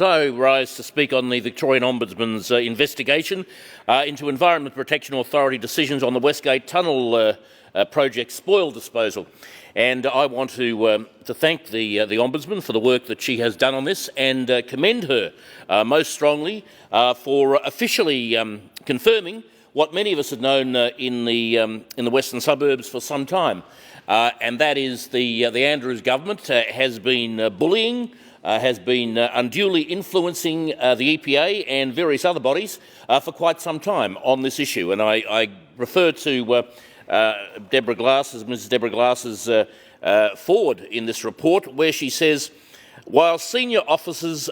I rise to speak on the Victorian Ombudsman's investigation into Environment Protection Authority decisions on the Westgate Tunnel project spoil disposal. And I want to thank the Ombudsman for the work that she has done on this and commend her most strongly for officially confirming what many of us had known in the western suburbs for some time, and that is the Andrews government has been bullying, has been unduly influencing the EPA and various other bodies for quite some time on this issue. And I refer to Mrs Deborah Glass's forward in this report, where she says, while senior officials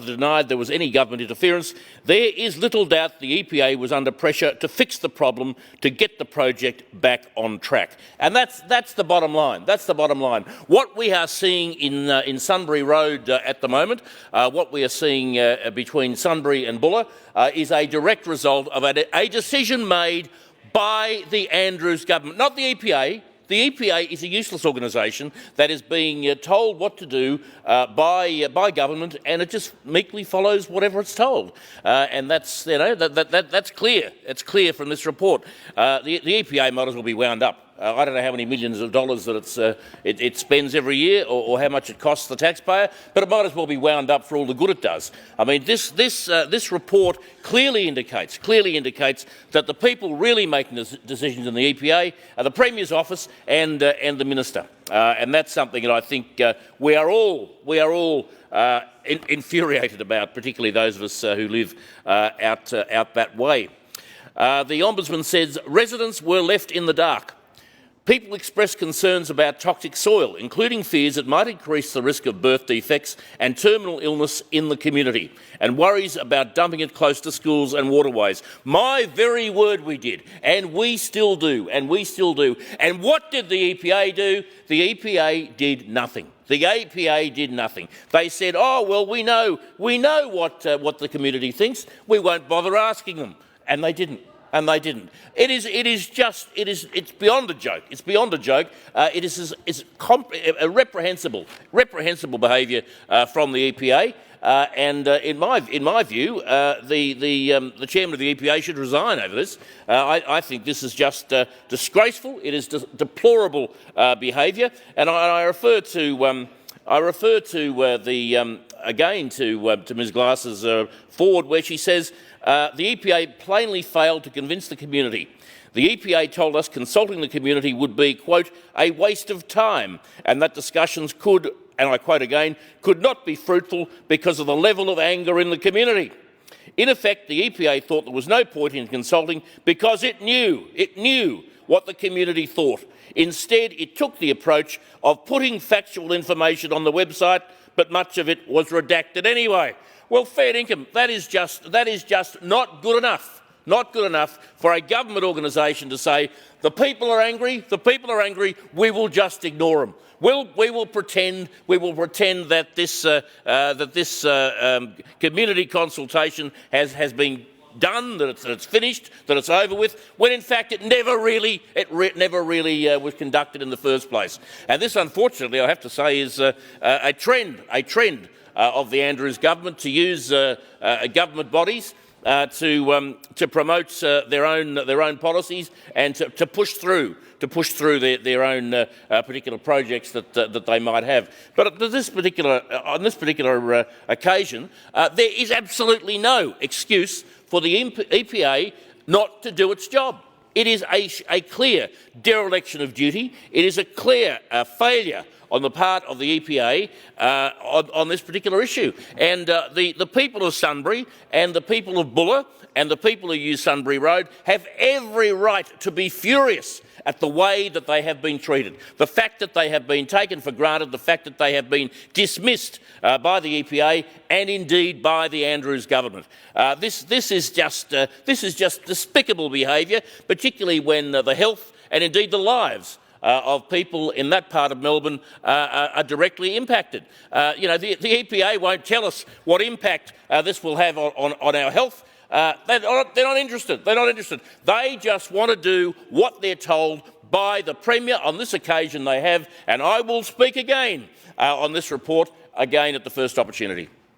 denied there was any government interference, there is little doubt the EPA was under pressure to fix the problem to get the project back on track. And that's the bottom line. That's the bottom line. What we are seeing in Sunbury Road at the moment, what we are seeing between Sunbury and Bulla, is a direct result of a decision made by the Andrews government, not the EPA. The EPA is a useless organisation that is being told what to do by government, and it just meekly follows whatever it's told. And that's that's clear. It's clear from this report. The EPA might as well be wound up. I don't know how many millions of dollars that it spends every year, or how much it costs the taxpayer, but it might as well be wound up for all the good it does. I mean, this report clearly indicates that the people really making the decisions in the EPA are the Premier's office and the Minister, and that's something that I think we are all infuriated about, particularly those of us who live out that way. The Ombudsman says residents were left in the dark. People expressed concerns about toxic soil, including fears it might increase the risk of birth defects and terminal illness in the community, and worries about dumping it close to schools and waterways. My very word, we did, and we still do, and we still do. And what did the EPA do? The EPA did nothing. The EPA did nothing. They said, "Oh well, we know what the community thinks. We won't bother asking them," and they didn't. And they didn't. It's beyond a joke. It's beyond a joke. It is a reprehensible behaviour from the EPA. And in my view, the chairman of the EPA should resign over this. I think this is just disgraceful. It is deplorable behaviour. And I refer to again to Ms Glass's forward, where she says the EPA plainly failed to convince the community. The EPA told us consulting the community would be, quote, a waste of time, and that discussions could, and I quote again, could not be fruitful because of the level of anger in the community. In effect, the EPA thought there was no point in consulting because it knew what the community thought. Instead, it took the approach of putting factual information on the website, but much of it was redacted anyway. Well, fair income, that is just not good enough. Not good enough for a government organisation to say, the people are angry, we will just ignore them. We will pretend that this community consultation has been done, that it's finished, that it's over with, when in fact it never really was conducted in the first place. And this, unfortunately, I have to say, is a trend of the Andrews government to use government bodies to promote their own policies and to push through their own particular projects that they might have. But on this particular occasion, there is absolutely no excuse for the EPA not to do its job. It is a clear dereliction of duty. It is a clear failure on the part of the EPA on this particular issue. And the people of Sunbury and the people of Bulla and the people who use Sunbury Road have every right to be furious at the way that they have been treated. The fact that they have been taken for granted, the fact that they have been dismissed by the EPA and indeed by the Andrews government. This is just despicable behaviour, particularly when the health and indeed the lives of people in that part of Melbourne are directly impacted. The EPA won't tell us what impact this will have on our health. They're not interested. They're not interested. They just want to do what they're told by the Premier. On this occasion they have, and I will speak again on this report again at the first opportunity.